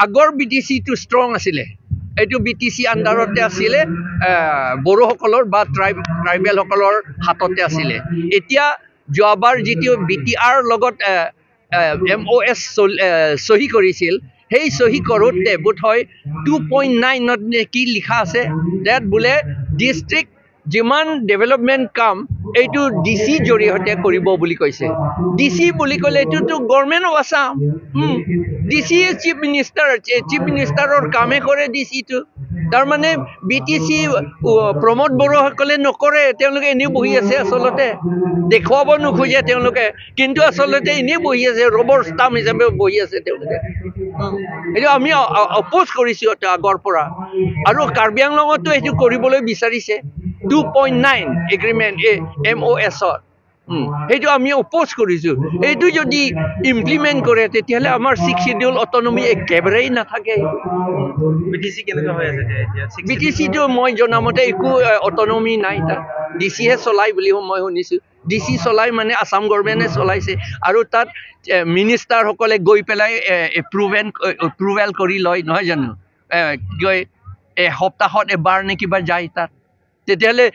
আগৰ BTCটো ষ্ট্ৰং আছিলে এইটো BTC আন্ডাৰতে আছিলে বড়োসকলৰ বা ট্ৰাইবেলসকলৰ হাততে আছিলে এতিয়া যোৱাবাৰ যিটো BTR লগত MOS সহি কৰিছিল সেই সহি কৰোতে বোধহয় 2.9 কি লিখা আছে that বোলে ডিস্ট্ৰিক্ট যিমান ডেভেলপমেন্ট কাম এইটো DC জৰিয়তে কৰিব বুলি কৈছে DC বুলি ক'লে এইটোতো government of Assam DC chief মিনিষ্টাৰৰ কামে কৰে DC টো তাৰ মানে BTC প্ৰমোদ বড়ো সকলে নকৰে তেওঁলোকে এনে বহি আছে আসলতে দেখুৱাব নোখোজে তেওঁলোকে কিন্তু আসলতে এনে বহি আছে ৰবৰ ষ্টাম্প হিচাপে বহি আছে তেওঁলোকে এইটো আমি অপোজ কৰিছো আগৰ পৰা আৰু কাৰ্বি আংলঙতো এইটো কৰিবলৈ বিচাৰিছে 2.9 এগ্ৰিমেন্ট MOS এইটো আমি অপোজ কৰিছো এইটো যদি ইমপ্লিমেন্ট কৰে তেতিয়াহলে আমাৰ 6 শিডিউল অটোনমি একেবাৰেই নাথাকে BTC কেনেকৈ হৈ আছে এতিয়া BTC টো মই জনামতে একো অটোনমি নাই তাত DC হে চলাই বুলি মই শুনিছো DC চলাই মানে আসাম গভৰ্ণমেণ্টে চলাইছে আৰু তাত মিনিষ্টাৰ সকলে গৈ পেলাই এপ্ৰুভেল কৰি লয় নহয় জানো গৈ সপ্তাহত এবাৰ নে কিবা যায় তাত তেতিয়াহলে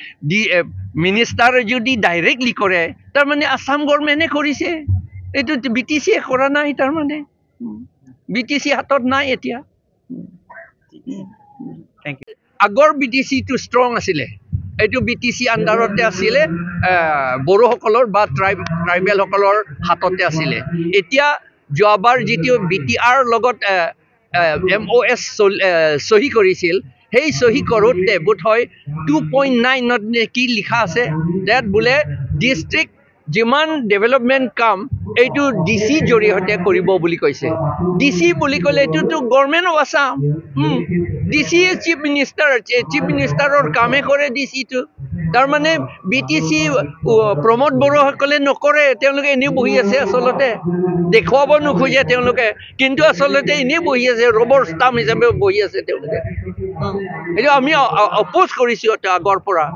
মিনিষ্টাৰ যদি ডাইৰেক্টলি কৰে তাৰ মানে আসাম গভৰ্ণমেণ্টে কৰিছে এইটো BTC কৰা নাই তাৰ মানে BTC হাতত নাই এতিয়া থ্যাংক ইউ আগৰ BTCটো ষ্ট্ৰং আছিলে এইটো BTC আন্ডাৰতে আছিলে বড়োসকলৰ বা ট্ৰাইবেলসকলৰ হাততে আছিলে এতিয়া যোৱাবাৰ যিটো BTR লগত MOS সহি কৰিছিল সেই সহি কৰোতে বোধহয় 2.9 কি লিখা আছে that বোলে ডিস্ট্ৰিক্ট যিমান ডেভেলপমেন্ট কাম এইটো DC জৰিয়তে কৰিব বুলি কৈছে DC বুলি ক'লে এইটোতো government of Assam DC chief মিনিষ্টাৰৰ কামে কৰে DC টো তাৰ মানে BTC প্ৰমোদ বড়ো সকলে নকৰে তেওঁলোকে এনে বহি আছে আসলতে দেখুৱাব নোখোজে তেওঁলোকে কিন্তু আসলতে এনে বহি আছে ৰবৰ ষ্টাম্প হিচাপে বহি আছে তেওঁলোকে এইটো আমি অপোজ কৰিছো আগৰ পৰা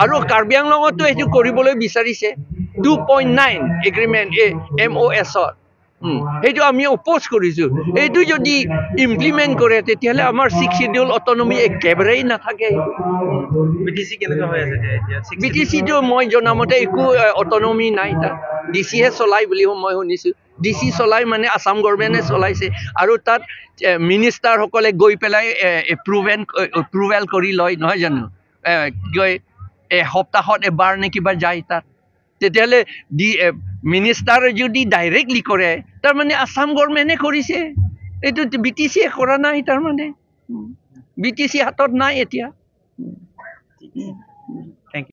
আৰু কাৰ্বি আংলঙতো এইটো কৰিবলৈ বিচাৰিছে 2.9 এগ্ৰিমেন্ট MOS এইটো আমি অপোজ কৰিছো এইটো যদি ইমপ্লিমেন্ট কৰে তেতিয়াহলে আমাৰ 6 শিডিউল অটোনমি একেবাৰেই নাথাকে BTC কেনেকৈ হৈ আছে এতিয়া BTC টো মই জনামতে একো অটোনমি নাই তাত DC হে চলাই বুলি মই শুনিছো DC চলাই মানে আসাম গভৰ্ণমেণ্টে চলাইছে আৰু তাত মিনিষ্টাৰ সকলে গৈ পেলাই এপ্ৰুভেল কৰি লয় নহয় জানো গৈ সপ্তাহত এবাৰ নে কিবা যায় তাত তেতিয়াহলে মিনিষ্টাৰ যদি ডাইৰেক্টলি কৰে তাৰ মানে আসাম গভৰ্ণমেণ্টে কৰিছে এইটো BTC কৰা নাই তাৰ মানে BTC হাতত নাই এতিয়া